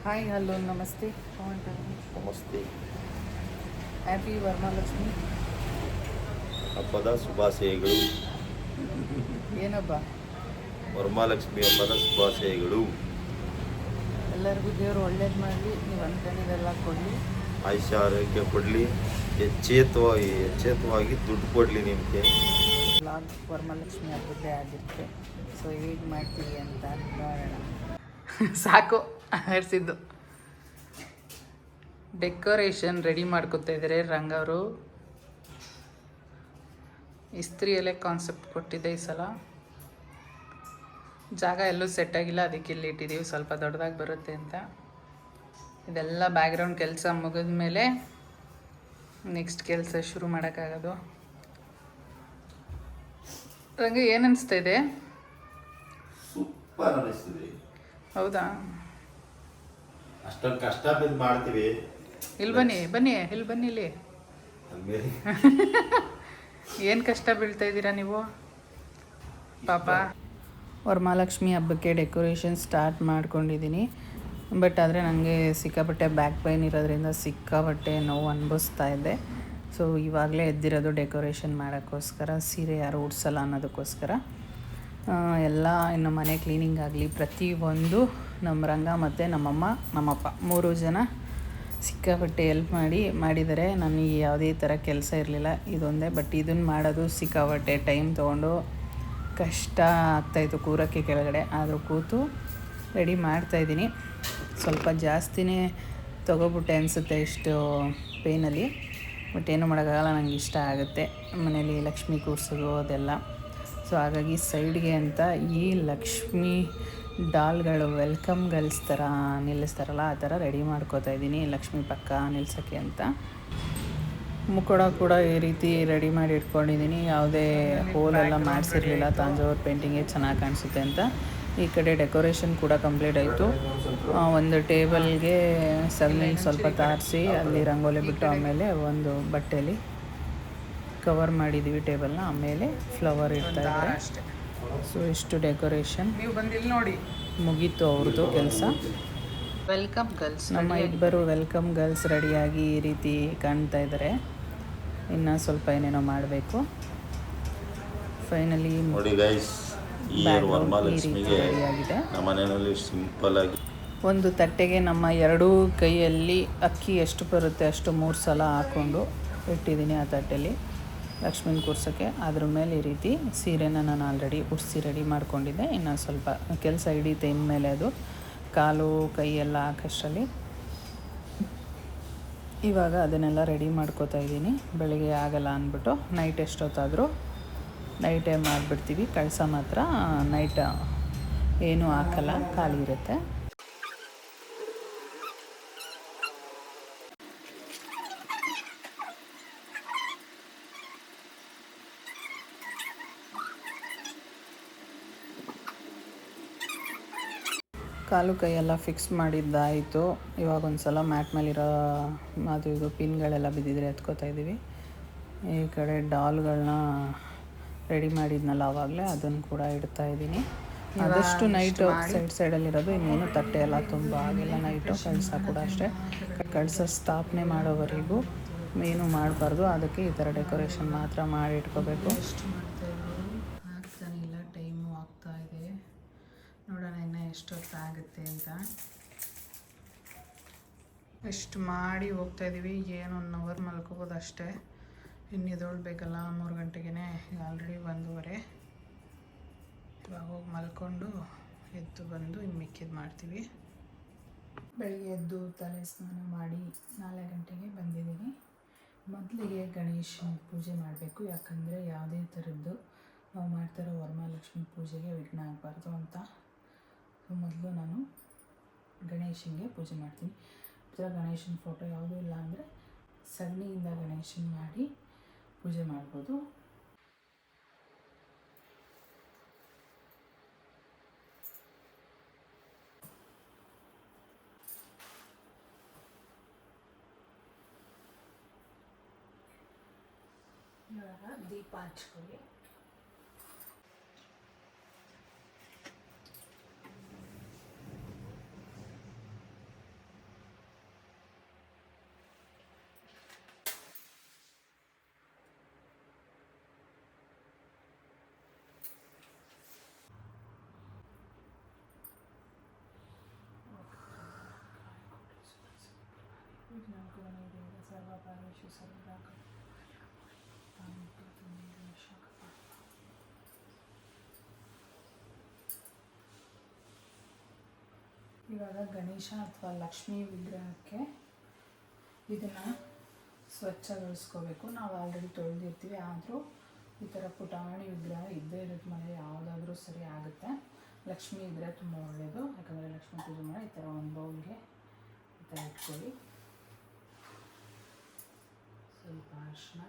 Hi hello ನಮಸ್ತೆ ನಮಸ್ತೆ. Happy Varamahalakshmi ಹಬ್ಬದ ಶುಭಾಶಯಗಳು. ಏನಬ್ಬ ವರಮಹಾಲಕ್ಷ್ಮಿ ಹಬ್ಬದ ಶುಭಾಶಯಗಳು. ಎಲ್ಲರಿಗೂ ದೇವರು ಒಳ್ಳೇದು ಮಾಡಲಿ, ನೀವು ಅಂದ್ಕೊಂಡಿದ್ದೆಲ್ಲ ಕೊಡಲಿ. ಆಯುಷ್ಯ ಆರೋಗ್ಯ ಕೊಡಲಿ, ಎಚ್ಚೇತವಾಗಿ ದುಡ್ಡು ಕೊಡಲಿ ನಿಮಗೆ. ಬ್ಲಾಗ್ ವರಮಹಾಲಕ್ಷ್ಮಿ ಹಬ್ಬದ್ದೇ ಆಗಿರುತ್ತೆ. ಸೊ ಹೇಗೆ ಮಾಡ್ತೀವಿ ಅಂತ ನೋಡೋಣ. ಸಾಕು ಆರಿಸಿದ್ದು. ಡೆಕೋರೇಷನ್ ರೆಡಿ ಮಾಡ್ಕೊತಾ ಇದ್ದಾರೆ ರಂಗವರು. ಇಸ್ತ್ರಿಯಲ್ಲೇ ಕಾನ್ಸೆಪ್ಟ್ ಕೊಟ್ಟಿದ್ದೆ ಈ ಸಲ. ಜಾಗ ಎಲ್ಲೂ ಸೆಟ್ ಆಗಿಲ್ಲ, ಅದಕ್ಕೆ ಇಲ್ಲಿ ಇಟ್ಟಿದ್ದೀವಿ, ಸ್ವಲ್ಪ ದೊಡ್ಡದಾಗಿ ಬರುತ್ತೆ ಅಂತ. ಇದೆಲ್ಲ ಬ್ಯಾಕ್ಗ್ರೌಂಡ್ ಕೆಲಸ ಮುಗಿದ ಮೇಲೆ ನೆಕ್ಸ್ಟ್ ಕೆಲಸ ಶುರು ಮಾಡೋಕ್ಕಾಗೋದು. ರಂಗ ಏನು ಅನಿಸ್ತಾ ಇದೆ? ಸೂಪರ್ ಅನಿಸ್ತಿದೆ. ಹೌದಾ? ಅಷ್ಟೊಂದು ಕಷ್ಟ ಬಿದ್ದು ಮಾಡ್ತೀವಿ. ಇಲ್ಲಿ ಬನ್ನಿ ಬನ್ನಿ, ಇಲ್ಲಿ ಬನ್ನಿ, ಇಲ್ಲಿ ಅಂದ್ಮೇಲೆ ಏನು ಕಷ್ಟ ಬೀಳ್ತಾ ಇದ್ದೀರಾ ನೀವು ಪಾಪ. ವರಮಹಾಲಕ್ಷ್ಮಿ ಹಬ್ಬಕ್ಕೆ ಡೆಕೋರೇಷನ್ ಸ್ಟಾರ್ಟ್ ಮಾಡ್ಕೊಂಡಿದ್ದೀನಿ. ಬಟ್ ಆದರೆ ನನಗೆ ಸಿಕ್ಕಾಪಟ್ಟೆ ಬ್ಯಾಕ್ ಪೈನ್ ಇರೋದ್ರಿಂದ ಸಿಕ್ಕಾಪಟ್ಟೆ ನೋವು ಅನುಭವಿಸ್ತಾ ಇದ್ದೆ. ಸೊ ಇವಾಗಲೇ ಎದ್ದಿರೋದು ಡೆಕೋರೇಷನ್ ಮಾಡೋಕ್ಕೋಸ್ಕರ. ಸೀರೆ ಯಾರು ಉಡ್ಸಲ್ಲ ಅನ್ನೋದಕ್ಕೋಸ್ಕರ ಎಲ್ಲ ಇನ್ನು ಮನೆ ಕ್ಲೀನಿಂಗ್ ಆಗಲಿ ಪ್ರತಿಯೊಂದು ನಮ್ಮ ರಂಗ ಮತ್ತು ನಮ್ಮಮ್ಮ ನಮ್ಮಪ್ಪ 3 ಜನ ಸಿಕ್ಕಾಪಟ್ಟೆ ಹೆಲ್ಪ್ ಮಾಡಿದ್ದಾರೆ. ನನಗೆ ಯಾವುದೇ ಥರ ಕೆಲಸ ಇರಲಿಲ್ಲ, ಇದೊಂದೇ. ಬಟ್ ಇದನ್ನು ಮಾಡೋದು ಸಿಕ್ಕಾಪಟ್ಟೆ ಟೈಮ್ ತೊಗೊಂಡು ಕಷ್ಟ ಆಗ್ತಾಯಿತ್ತು ಕೂರೋಕ್ಕೆ ಕೆಳಗಡೆ. ಆದರೂ ಕೂತು ರೆಡಿ ಮಾಡ್ತಾಯಿದ್ದೀನಿ. ಸ್ವಲ್ಪ ಜಾಸ್ತಿನೇ ತೊಗೊಬಿಟ್ಟೆ ಅನಿಸುತ್ತೆ ಇಷ್ಟು ಪೇನಲ್ಲಿ. ಬಟ್ ಏನೂ ಮಾಡೋಕ್ಕಾಗಲ್ಲ, ನನಗೆ ಇಷ್ಟ ಆಗುತ್ತೆ ಮನೇಲಿ ಲಕ್ಷ್ಮಿ ಕೂರಿಸೋದು ಅದೆಲ್ಲ. ಸೊ ಹಾಗಾಗಿ ಸೈಡ್ಗೆ ಅಂತ ಈ ಲಕ್ಷ್ಮಿ ಡಾಲ್ಗಳು ವೆಲ್ಕಮ್ ಗರ್ಲ್ಸ್ ಥರ ನಿಲ್ಲಿಸ್ತಾರಲ್ಲ, ಆ ಥರ ರೆಡಿ ಮಾಡ್ಕೋತಾ ಇದ್ದೀನಿ ಲಕ್ಷ್ಮಿ ಪಕ್ಕ ನಿಲ್ಸೋಕ್ಕೆ ಅಂತ. ಮುಖೋಡ ಕೂಡ ಈ ರೀತಿ ರೆಡಿ ಮಾಡಿ ಇಟ್ಕೊಂಡಿದ್ದೀನಿ. ಯಾವುದೇ ಹೋಲೆಲ್ಲ ಮಾಡಿಸಿರಲಿಲ್ಲ, ತಾಂಜಾವೂರು ಪೇಂಟಿಂಗೇ ಚೆನ್ನಾಗಿ ಕಾಣಿಸುತ್ತೆ ಅಂತ. ಈ ಕಡೆ ಡೆಕೋರೇಷನ್ ಕೂಡ ಕಂಪ್ಲೀಟ್ ಆಯಿತು. ಒಂದು ಟೇಬಲ್ಗೆ ಸಗಣಿ ಸ್ವಲ್ಪ ತಾರಿಸಿ ಅಲ್ಲಿ ರಂಗೋಲಿ ಬಿಟ್ಟು ಆಮೇಲೆ ಒಂದು ಬಟ್ಟೆಯಲ್ಲಿ ಕವರ್ ಮಾಡಿದ್ದೀವಿ ಟೇಬಲ್ನ. ಆಮೇಲೆ ಫ್ಲವರ್ ಇಡ್ತಾ ಇದ್ದಾರೆ. ಸೊ ಇಷ್ಟು ಡೆಕೋರೇಷನ್ ನೀವು ಬಂದಿಲ್ಲಿ ನೋಡಿ ಮುಗೀತು ಅವ್ರದ್ದು ಕೆಲಸ. ವೆಲ್ಕಮ್ ಗರ್ಲ್ಸ್, ನಮ್ಮ ಇಬ್ಬರು ವೆಲ್ಕಮ್ ಗರ್ಲ್ಸ್ ರೆಡಿಯಾಗಿ ಈ ರೀತಿ ಕಾಣ್ತಾ ಇದ್ದಾರೆ. ಇನ್ನು ಸ್ವಲ್ಪ ಏನೇನೋ ಮಾಡಬೇಕು. ಫೈನಲಿ ನೋಡಿ ಗೈಸ್, ಈ ವರಮಹಾಲಕ್ಷ್ಮಿಗೆ ನಮ್ಮ ಮನೆಯಲ್ಲಿ ಸಿಂಪಲ್ ಆಗಿ ಒಂದು ತಟ್ಟೆಗೆ ನಮ್ಮ ಎರಡೂ ಕೈಯಲ್ಲಿ ಅಕ್ಕಿ ಎಷ್ಟು ಬರುತ್ತೆ ಅಷ್ಟು 3 ಸಲ ಹಾಕ್ಕೊಂಡು ಇಟ್ಟಿದ್ದೀನಿ ಆ ತಟ್ಟೆಯಲ್ಲಿ ಲಕ್ಷ್ಮೀನ ಕೂರ್ಸೋಕ್ಕೆ. ಅದ್ರ ಮೇಲೆ ಈ ರೀತಿ ಸೀರೆನ ನಾನು ಆಲ್ರೆಡಿ ಉಡಿಸಿ ರೆಡಿ ಮಾಡ್ಕೊಂಡಿದ್ದೆ. ಇನ್ನು ಸ್ವಲ್ಪ ಕೆಲಸ ಹಿಡಿಯುತ್ತೆ ಇನ್ಮೇಲೆ. ಅದು ಕಾಲು ಕೈ ಎಲ್ಲ ಹಾಕೋಷ್ಟರಲ್ಲಿ ಇವಾಗ ಅದನ್ನೆಲ್ಲ ರೆಡಿ ಮಾಡ್ಕೋತಾ ಇದ್ದೀನಿ. ಬೆಳಿಗ್ಗೆ ಆಗಲ್ಲ ಅಂದ್ಬಿಟ್ಟು ನೈಟ್ ಎಷ್ಟೊತ್ತಾದರೂ ನೈಟೇ ಮಾಡಿಬಿಡ್ತೀವಿ. ಕಳಸ ಮಾತ್ರ ನೈಟ್ ಏನೂ ಹಾಕಲ್ಲ, ಖಾಲಿ ಇರುತ್ತೆ. ಕಾಲು ಕೈಯೆಲ್ಲ ಫಿಕ್ಸ್ ಮಾಡಿದ್ದಾಯಿತು. ಇವಾಗ ಒಂದು ಸಲ ಮ್ಯಾಟ್ ಮೇಲಿರೋ ಇದು ಪಿನ್ಗಳೆಲ್ಲ ಬಿದ್ದಿದ್ರೆ ಎತ್ಕೋತಾ ಇದ್ದೀವಿ. ಈ ಕಡೆ ಡಾಲ್ಗಳನ್ನ ರೆಡಿ ಮಾಡಿದ್ನಲ್ಲ ಆವಾಗಲೇ, ಅದನ್ನು ಕೂಡ ಇಡ್ತಾ ಇದ್ದೀನಿ. ಆದಷ್ಟು ನೈಟು ಸೈಡಲ್ಲಿರೋದು, ಇನ್ನೇನು ತಟ್ಟೆ ಎಲ್ಲ ತುಂಬ ಆಗಿಲ್ಲ ನೈಟು. ಕಳಸ ಕೂಡ ಅಷ್ಟೇ, ಕಳಸ ಸ್ಥಾಪನೆ ಮಾಡೋವರೆಗೂ ಏನು ಮಾಡಬಾರ್ದು. ಅದಕ್ಕೆ ಈ ಥರ ಡೆಕೋರೇಷನ್ ಮಾತ್ರ ಮಾಡಿ ಇಟ್ಕೋಬೇಕು. ಆಗ್ತಾನೆ ಇಲ್ಲ, ಟೈಮು ಆಗ್ತಾ ಇದೆ. ನೋಡೋಣ ಇನ್ನು ಎಷ್ಟೊತ್ತಾಗುತ್ತೆ ಅಂತ. ಎಷ್ಟು ಮಾಡಿ ಹೋಗ್ತಾಯಿದ್ದೀವಿ. ಏನು 1 ಅವರ್ ಮಲ್ಕೋಬೋದು ಅಷ್ಟೇ. ಇನ್ನು ಎದ್ದೇಳಬೇಕಲ್ಲ 3 ಗಂಟೆಗೆ. ಈಗ ಆಲ್ರೆಡಿ 1:15. ಇವಾಗ ಹೋಗಿ ಮಲ್ಕೊಂಡು ಎದ್ದು ಬಂದು ಇನ್ನು ಮಿಕ್ಕಿದ್ದು ಮಾಡ್ತೀವಿ. ಬೆಳಗ್ಗೆ ಎದ್ದು ತಲೆ ಸ್ನಾನ ಮಾಡಿ 4 ಗಂಟೆಗೆ ಬಂದಿದ್ದೀನಿ. ಮೊದಲಿಗೆ ಗಣೇಶನ ಪೂಜೆ ಮಾಡಬೇಕು, ಯಾಕಂದರೆ ಯಾವುದೇ ಥರದ್ದು ನಾವು ಮಾಡ್ತಿರೋ ವರಮಹಾಲಕ್ಷ್ಮಿ ಪೂಜೆಗೆ ವಿಘ್ನ ಆಗಬಾರ್ದು ಅಂತ. ಮೊದಲು ನಾನು ಗಣೇಶನಿಗೆ ಪೂಜೆ ಮಾಡ್ತೀನಿ. ಗಣೇಶನ ಫೋಟೋ ಯಾವುದೂ ಇಲ್ಲ ಅಂದರೆ ಸಗಣಿಯಿಂದ ಗಣೇಶನ ಮಾಡಿ ಪೂಜೆ ಮಾಡ್ಬೋದು. ಇವಾಗ ದೀಪ ಹಚ್ಕೊಳ್ಳಿ. ಸರ್ವಕಾರ್ಯೇಷು ಸರ್ವದಾ ಇವಾಗ ಗಣೇಶ ಅಥವಾ ಲಕ್ಷ್ಮೀ ವಿಗ್ರಹಕ್ಕೆ ಇದನ್ನು ಸ್ವಚ್ಛಗೊಳಿಸ್ಕೋಬೇಕು. ನಾವು ಆಲ್ರೆಡಿ ತೊಳೆದಿರ್ತೀವಿ, ಆದರೂ ಈ ಥರ ಪುಟಾಣಿ ವಿಗ್ರಹ ಇದ್ದೇ ಇರುತ್ತೆ ಮನೆ, ಯಾವುದಾದ್ರೂ ಸರಿ ಆಗುತ್ತೆ. ಲಕ್ಷ್ಮೀ ಇದ್ದರೆ ತುಂಬ ಒಳ್ಳೆಯದು, ಯಾಕಂದರೆ ಲಕ್ಷ್ಮೀ ಪೂಜೆ ಮಾಡಿ ಈ ಥರ ಒಂದು ಬೌಲ್ಗೆ ಈ ಥರ ಇಟ್ಕೊಳ್ಳಿ. ಸ್ವಲ್ಪ ಅರಿಶಿನ,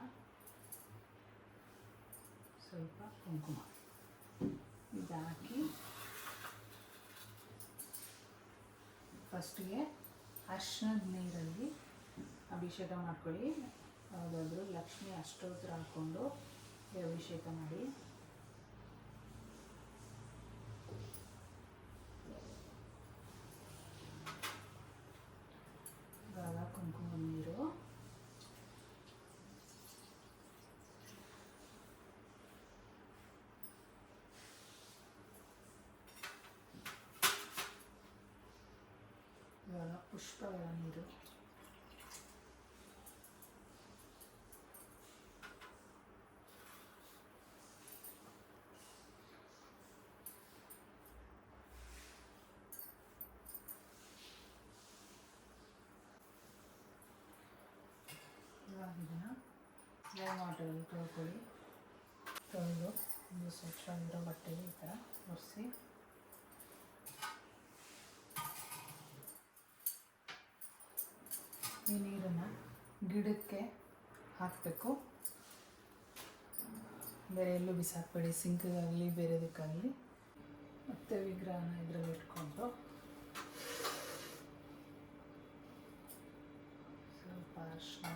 ಸ್ವಲ್ಪ ಕುಂಕುಮ ಇದು ಹಾಕಿ ಫಸ್ಟಿಗೆ ಅರಿಶಿನದ ನೀರಲ್ಲಿ ಅಭಿಷೇಕ ಮಾಡ್ಕೊಳ್ಳಿ. ಯಾವುದಾದ್ರೂ ಲಕ್ಷ್ಮಿ ಅಷ್ಟೋತ್ತರ ಹಾಕ್ಕೊಂಡು ಅಭಿಷೇಕ ಮಾಡಿ. ಇವಾಗ ಕುಂಕುಮ ನೀರು, ಇವಾಗ ಪುಷ್ಪಗಳ ನೀರು, ಇವಾಗ ಇದನ್ನು ವಾಟರಲ್ಲಿ ತೊಳ್ಕೊಳ್ಳಿ. ತೊಳೆದು ಒಂದು ಸ್ವಚ್ಛವಾಗಿರೋ ಬಟ್ಟೆಗೆ ಈ ಥರ ಒರೆಸಿ ಈ ನೀರನ್ನು ಗಿಡಕ್ಕೆ ಹಾಕಬೇಕು. ಬೇರೆ ಎಲ್ಲೂ ಬಿಸಾಕಬೇಡಿ, ಸಿಂಕ್ಗಾಗಲಿ ಬೇರೆದಕ್ಕಾಗಲಿ. ಮತ್ತು ವಿಗ್ರಹನ ಇದರಲ್ಲಿ ಇಟ್ಕೊಂಡು ಸ್ವಲ್ಪ ಅರಿಶಿನ,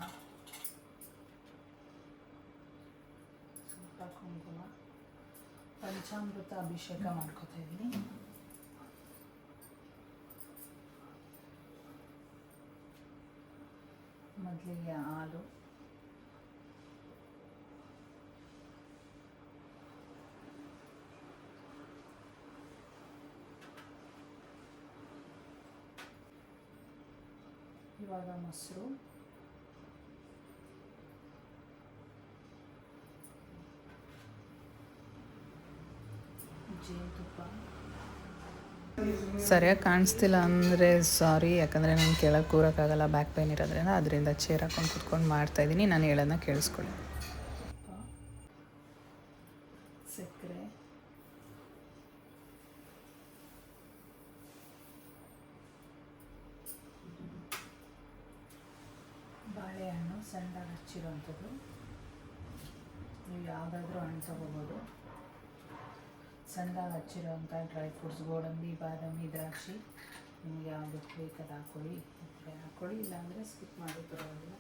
ಸ್ವಲ್ಪ ಕುಂಕುಮ, ಪಂಚಾಮೃತ ಅಭಿಷೇಕ ಮಾಡ್ಕೊತಾ ಇದ್ದೀನಿ. ಮೊದಲಿಗೆ ಹಾಲು, ಇವಾಗ ಮೊಸರು, ಜೇನುತುಪ್ಪ. ಸರಿಯಾಗಿ ಕಾಣಿಸ್ತಿಲ್ಲ ಅಂದರೆ ಸಾರಿ, ಯಾಕಂದರೆ ನಾನು ಕೆಳಗೆ ಕೂರೋಕ್ಕಾಗಲ್ಲ, ಬ್ಯಾಕ್ ಪೇನ್ ಇರೋದ್ರಿಂದ. ಅದರಿಂದ ಚೇರ್ ಹಾಕೊಂಡು ಕುತ್ಕೊಂಡು ಮಾಡ್ತಾಯಿದ್ದೀನಿ. ನಾನು ಹೇಳೋದನ್ನ ಕೇಳಿಸ್ಕೊಳ್ಳಿ. ಸಕ್ಕರೆ, ಬಾಳೆಹಣ್ಣು ಸಣ್ಣದಾಗಿ ಹಚ್ಚಿರೋವಂಥದ್ದು, ನೀವು ಯಾವುದಾದ್ರೂ ಹಣ್ಣು ತೊಗೋಬೋದು. ಸಣ್ಣದಾಗಿ ಹಚ್ಚಿರೋವಂಥ ಡ್ರೈ ಫ್ರೂಟ್ಸ್, ಗೋಡಂಬಿ, ಬಾದಾಮಿ, ದ್ರಾಕ್ಷಿ, ನಿಮಗೆ ಯಾವುದು ಬೇಕಾದ ಹಾಕ್ಕೊಳ್ಳಿ. ಹಾಕ್ಕೊಳ್ಳಿ, ಇಲ್ಲಾಂದರೆ ಸ್ಕಿಪ್ ಮಾಡಿ ಪರವಾಗಿಲ್ಲ.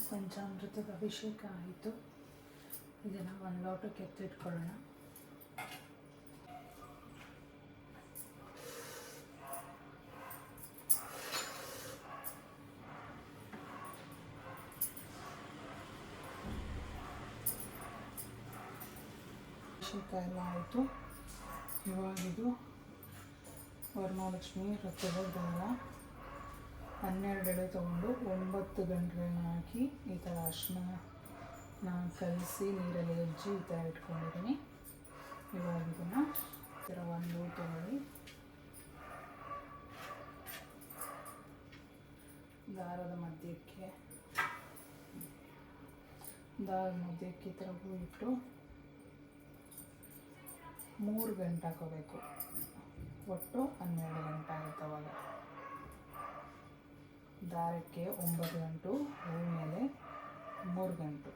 ಪಂಚಾಮೃತದ ಅಭಿಷೇಕ ಆಯಿತು. ಇದನ್ನು ಒಂದು ಲೋಟಕ್ಕೆ ಎತ್ತಿಟ್ಕೊಳ್ಳೋಣ. ಅಭಿಷೇಕ ಎಲ್ಲ ಆಯಿತು. ಇವಾಗಿದು ವರಮಹಾಲಕ್ಷ್ಮಿ ವ್ರತದ ದಾರ 12 ಎಳೆ ತೊಗೊಂಡು 9 ಗಂಟೆಗಳನ್ನ ಹಾಕಿ ಈ ಥರ ಅರಿಶಿನ ಕಲಸಿ ನೀರಲ್ಲಿ ಹೆಜ್ಜಿ ಈ ಥರ ಇಟ್ಕೊಂಡಿದ್ದೀನಿ. ಇವಾಗ ಇದನ್ನು ಈ ಥರ ಒಂದು ತೊಗೊಳ್ಳಿ, ದಾರದ ಮಧ್ಯಕ್ಕೆ ಈ ಥರ ಹೂ ಇಟ್ಟು 3 ಗಂಟೆ ಹಾಕೋಬೇಕು. ಒಟ್ಟು 12 ಗಂಟೆ ಆಗುತ್ತೆ. ಅವಾಗ ದಾರಕ್ಕೆ 9 ಗಂಟು, ಹೂ ಮೇಲೆ 3 ಗಂಟು.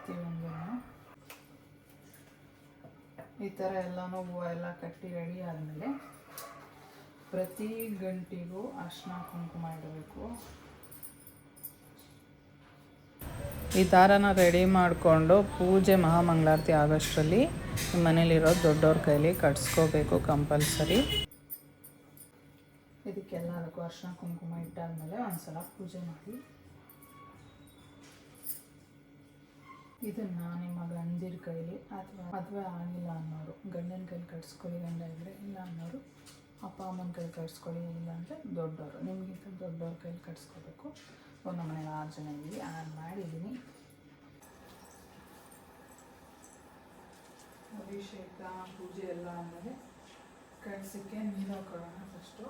ಪ್ರತಿಯೊಂದನ್ನು ಈ ಥರ ಎಲ್ಲನೂ ಹೂವು ಎಲ್ಲ ಕಟ್ಟಿ ರೆಡಿ ಆದಮೇಲೆ ಪ್ರತಿ ಗಂಟೆಗೂ ಅರಿಶಿನ ಕುಂಕುಮ ಇಡಬೇಕು. ಈ ಥರನ ರೆಡಿ ಮಾಡಿಕೊಂಡು ಪೂಜೆ ಮಹಾಮಂಗಳಾರತಿ ಆಗೋಷ್ಟರಲ್ಲಿ ನಿಮ್ಮ ಮನೇಲಿರೋ ದೊಡ್ಡವ್ರ ಕೈಲಿ ಕಟ್ಸ್ಕೋಬೇಕು ಕಂಪಲ್ಸರಿ. ಇದಕ್ಕೆಲ್ಲದಕ್ಕೂ ಅರಿಶಿನ ಕುಂಕುಮ ಇಟ್ಟಾದಮೇಲೆ ಒಂದ್ಸಲ ಪೂಜೆ ಮಾಡಿ ಇದನ್ನು ನಿಮ್ಮ ಗಂಡಿರ ಕೈಲಿ ಅಥವಾ ಮದುವೆ ಆಗಿಲ್ಲ ಅನ್ನೋರು ಗಂಡನ ಕೈಲಿ ಕಟ್ಸ್ಕೊಳ್ಳಿ, ಗಂಡ ಇದ್ದರೆ, ಇಲ್ಲ ಅನ್ನೋರು ಅಪ್ಪ ಅಮ್ಮನ ಕೈಲಿ ಕಟ್ಸ್ಕೊಳ್ಳಿ, ಇಲ್ಲ ಅಂದರೆ ದೊಡ್ಡವರು ನಿಮಗಿಂತ ದೊಡ್ಡವ್ರ ಕೈಲಿ ಕಟ್ಸ್ಕೋಬೇಕು. ನಮ್ಮ ಮನೇಲಿ 6 ಜನ ಇದ್ದೀವಿ, 6 ಮಾಡಿದ್ದೀನಿ. ಅಭಿಷೇಕ ಪೂಜೆ ಎಲ್ಲ ಆದಮೇಲೆ ಕಳಸಕ್ಕೆ ನೀರು ಹಾಕೊಳ್ಳೋಣ. ಫಸ್ಟು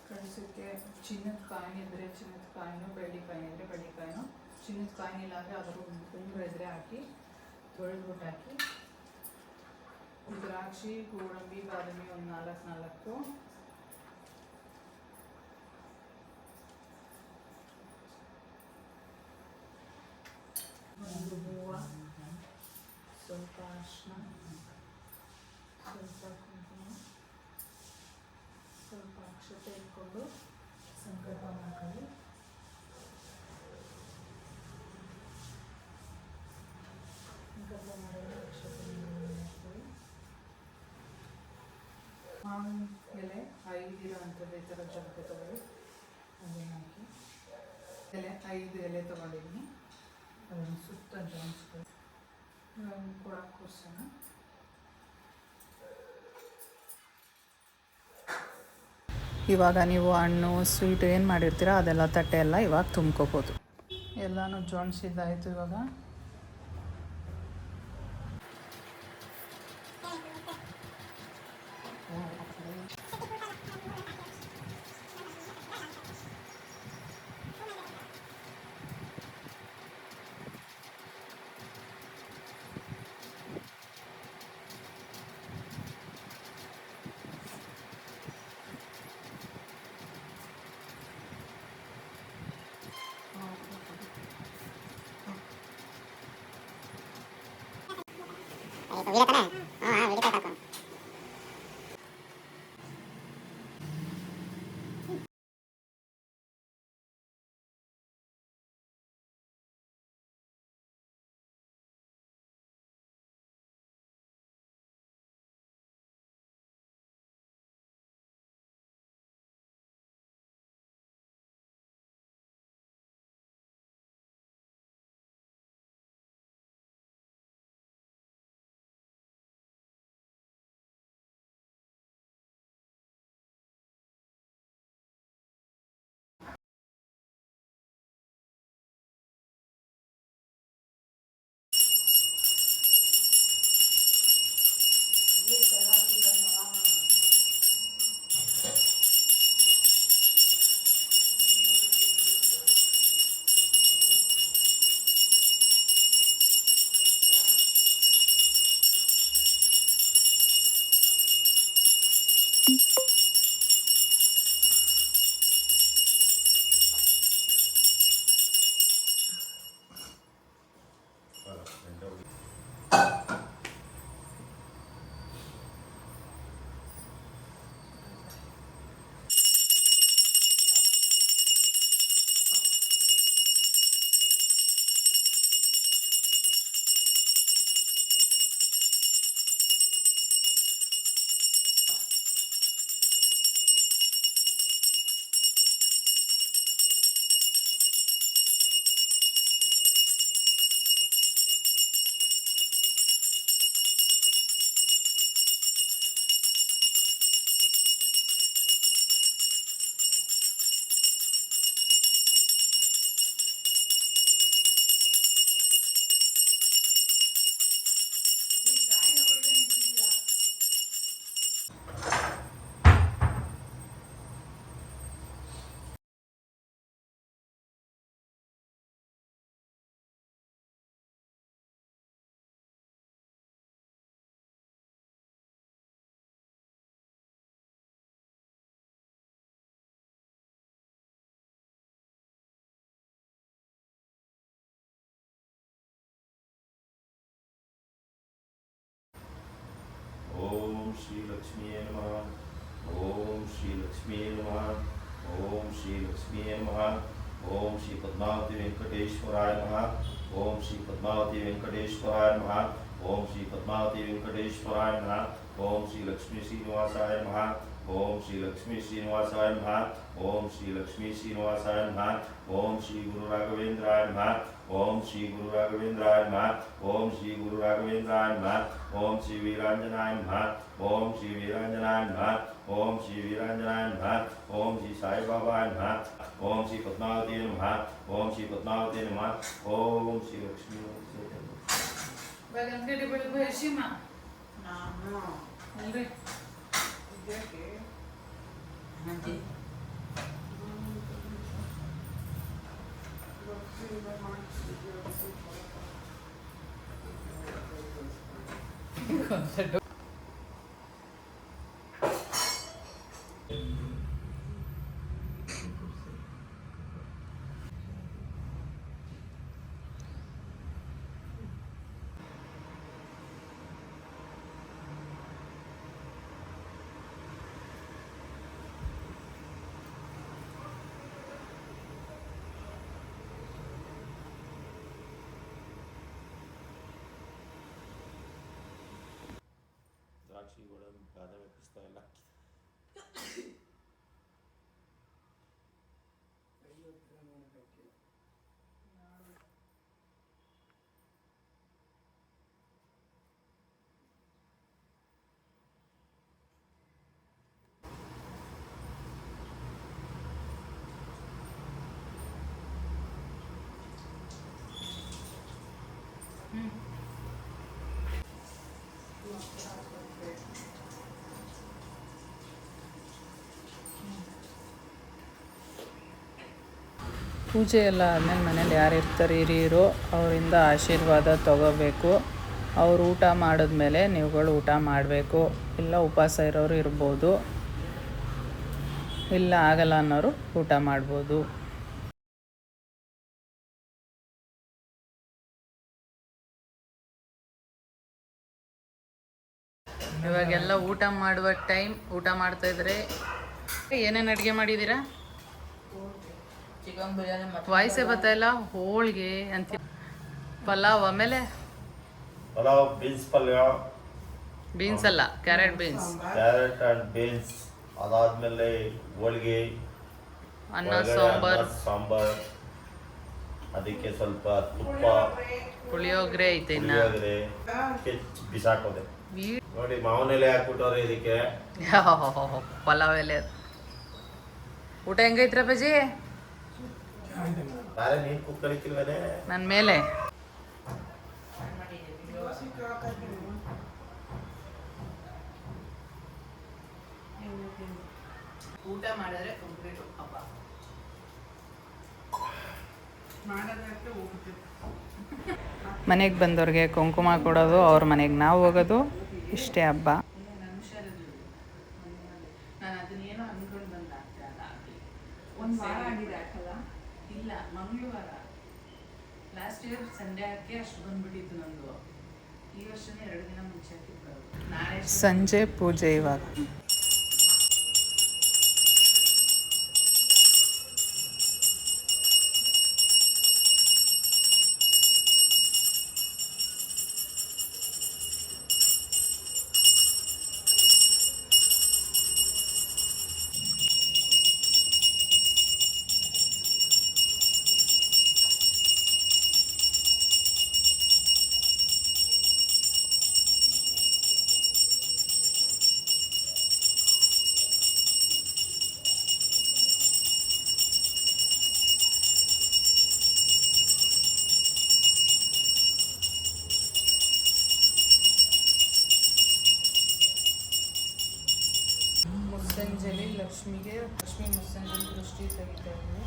ಕಳಸಕ್ಕೆ ಚಿನ್ನದ ಕಾಯಿನ್ ಇದ್ದರೆ ಚಿನ್ನದ ಕಾಯಿನು, ಬೆಳ್ಳಿ ಕಾಯಿನ್ ಇದ್ದರೆ ಬೆಳ್ಳಿ ಕಾಯಿನು, ಚಿನ್ನದ ಕಾಯಿನ್ ಇಲ್ಲ ಅಂದರೆ ಅದರ ಉಂಗುರ ಇದ್ದರೆ ಹಾಕಿ ತೊಳೆದ್ಬಿಟ್ಟು ಹಾಕಿ, ದ್ರಾಕ್ಷಿ, ಗೋಡಂಬಿ, ಬಾದಾಮಿ ಒಂದು 4 ಒಂದು ಹೂವು, ಸ್ವಲ್ಪ ಅರಿಶಿನ, ಸ್ವಲ್ಪ ಕುಂಕುಮ, ಸ್ವಲ್ಪ ಅಕ್ಷತೆ ಇಟ್ಕೊಂಡು ಸಂಕಲ್ಪ ಮಾಡ್ಕೊಳ್ಳಿ. ಸಂಕಲ್ಪ ಮಾಡೋದು ಅಕ್ಷತೆ ಹಾಕ್ಕೊಳ್ಳಿ. ಮಾವಿನ ಎಲೆ 5 ಇರೋ ಅಂಥದ್ದು ಈ ಥರ ಜಗತ್ತೆ ತೊಗೊಳ್ಳಿ, ಅದನ್ನು ಹಾಕಿ. 5 ಎಲೆ ತೊಗೊಂಡಿದ್ದೀನಿ, ಅದನ್ನು ಸುತ್ತ ಜೋಡಿಸ್ಕೊಳ್ಳಿ. ಕೊಡಕ್ಕೆ ಕೂರ್ಸೋಣ. ಇವಾಗ ನೀವು ಹಣ್ಣು ಸ್ವೀಟು ಏನು ಮಾಡಿರ್ತೀರ ಅದೆಲ್ಲ ತಟ್ಟೆ ಎಲ್ಲ ಇವಾಗ ತುಂಬ್ಕೋಬೋದು. ಎಲ್ಲನೂ ಜೋಡಿಸಿದ್ದಾಯಿತು. ಇವಾಗ श्रीलक्ष्मी नमः ओम श्रीलक्ष्मी नमः ओम श्रीलक्ष्मी नमः ओम श्री पद्मावती वेंकटेश्वराय नमः ओम श्री पद्मावती वेंकटेश्वराय नमः ओम श्री पद्मावती वेंकटेश्वराय नमः ओम श्री लक्ष्मी श्रीनिवासाय नमः ओम श्री लक्ष्मी श्रीनिवासाय नमः ओम श्री लक्ष्मी श्रीनिवासाय नमः ओम श्री गुरु राघवेंद्राय नमः ओम श्री गुरु राघवेंद्राय नमः ओम श्री गुरु राघवेंद्राय नमः ओम श्री वीरांजनाय नमः ओम श्री वीरांजनाय नमः ओम श्री वीरांजनाय नमः ओम श्री साई बाबाय नमः ओम श्री पद्मावती नमः ओम श्री पद्मावती नमः ओम श्री लक्ष्मी ಇವಾಗ ಅಂಗಡಿ ಬೆಳಗ್ಗೆ ಹಸಿಮ ಅಲ್ರಿ द्राक्षी गोडंबಿ ಬಾದಾಮಿ ಪಿಸ್ತಾ ಎಲ್ಲ ಪೂಜೆ ಎಲ್ಲ ಆದಮೇಲೆ ಮನೇಲಿ ಯಾರು ಇರ್ತಾರೆ ಹಿರಿಯರು ಅವರಿಂದ ಆಶೀರ್ವಾದ ತಗೋಬೇಕು. ಅವ್ರು ಊಟ ಮಾಡಿದ್ಮೇಲೆ ನೀವುಗಳು ಊಟ ಮಾಡಬೇಕು. ಇಲ್ಲ ಉಪವಾಸ ಇರೋರು ಇರ್ಬೋದು, ಇಲ್ಲ ಆಗಲ್ಲ ಅನ್ನೋರು ಊಟ ಮಾಡ್ಬೋದು. ಇವಾಗೆಲ್ಲ ಊಟ ಮಾಡುವ ಟೈಮ್. ಊಟ ಮಾಡ್ತಾಯಿದ್ರೆ ಏನೇನು ಅಡುಗೆ ಮಾಡಿದ್ದೀರಾ? ಚಿಕನ್ ಬಿರಿಯಾನಿ ವಾಯ್ಸೇ ಬರ್ತಾಯಿಲ್ಲ. ಹೋಳಿಗೆ ಅಂತ ಪಲಾವ್, ಆಮೇಲೆ ಪಲಾವ್, ಬೀನ್ಸ್ ಪಲ್ಯ, ಬೀನ್ಸ್ ಅಲ್ಲ carrot beans, carrot and beans. ಅದಾದಮೇಲೆ ಹೋಳಿಗೆ, ಅನ್ನ ಸಾಂಬಾರ್, ಸಾಂಬಾರ್, ಅದಕ್ಕೆ ಸ್ವಲ್ಪ ತುಪ್ಪ, ಪುಳಿಯೋಗರೆ ಐತೆ. ಇನ್ನು ಪುಳಿಯೋಗರೆ ಕೆಚ್ಚಿ ಬಿಸಾಕೋದೆ ನೋಡಿ. ಮಾವಿನ ಎಲೆ ಹಾಕ್ಬಿಟ್ಟವ್ರೆ ಇದಕ್ಕೆ. ಪಲಾವ್ ಎಲೆ. ಊಟ ಹೆಂಗೈತ್ರ ಬಜ್ಜಿ? ಬೇರೆ ನೀನು ಕುಕ್ಕಳಿಕ್ಕಿಲ್ವೇನೆ ನನ್ನ ಮೇಲೆ. ಊಟ ಮಾಡಿದ್ರೆ ಕಂಪ್ಲೀಟ್ ಹಬ್ಬ. ಮನೆಗೆ ಬಂದವ್ರಿಗೆ ಕುಂಕುಮ ಕೊಡೋದು, ಅವ್ರ ಮನೆಗೆ ನಾವು ಹೋಗೋದು, ಇಷ್ಟೇ ಹಬ್ಬ. ನಾನು ಅದನ್ನೇನೋ ಅಂದ್ಕೊಂಡು ಬಂದ ಒಂದು ವಾರ ಆಗಿದೆ ಹಾಕಲ್ಲ. ಇಲ್ಲ, ಮಂಗಳವಾರ ಲಾಸ್ಟ್ ಇಯರ್ ಸಂಡೇ ಹಾಕಿ ಅಷ್ಟು ಬಂದ್ಬಿಟ್ಟಿತ್ತು ನಂದು. ಈ ವರ್ಷನೇ 2 ದಿನ ಮುಂಚೆ ಹಾಕಿದ್ದು. ನಾಳೆ ಸಂಜೆ ಪೂಜೆ. ಇವಾಗ ಮುಸ್ಸಂಜಲಿ ಲಕ್ಷ್ಮಿ ಮುಸ್ಸಂಜಲಿ ದೃಷ್ಟಿ ತೆಗಿತಾ ಇದ್ವಿ.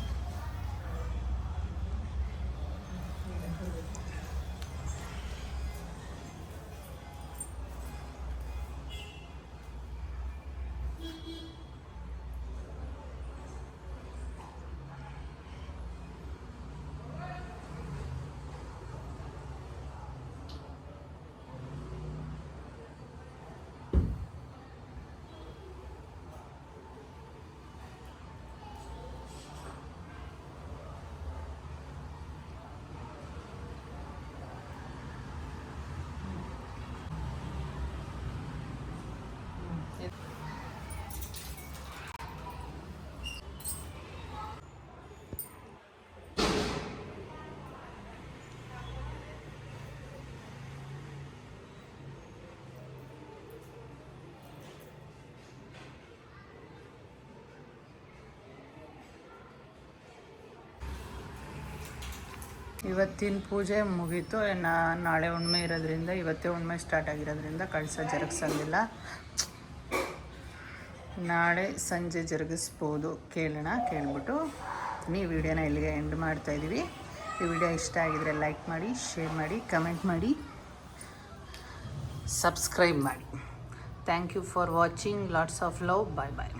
ಇವತ್ತಿನ ಪೂಜೆ ಮುಗೀತು. ನಾಳೆ ಹುಣ್ಣಿಮೆ ಇರೋದ್ರಿಂದ, ಇವತ್ತೇ ಹುಣ್ಣಿಮೆ ಸ್ಟಾರ್ಟ್ ಆಗಿರೋದ್ರಿಂದ ಕಳಸ ಜರುಗಿಸಂಗಿಲ್ಲ. ನಾಳೆ ಸಂಜೆ ಜರುಗಿಸ್ಬೋದು, ಕೇಳ್ಬಿಟ್ಟು ಈ ವಿಡಿಯೋನ ಇಲ್ಲಿಗೆ ಎಂಡ್ ಮಾಡ್ತಾಯಿದ್ದೀವಿ. ಈ ವಿಡಿಯೋ ಇಷ್ಟ ಆಗಿದರೆ ಲೈಕ್ ಮಾಡಿ, ಶೇರ್ ಮಾಡಿ, ಕಮೆಂಟ್ ಮಾಡಿ, ಸಬ್ಸ್ಕ್ರೈಬ್ ಮಾಡಿ. Thank you for watching. Lots of love. Bye bye.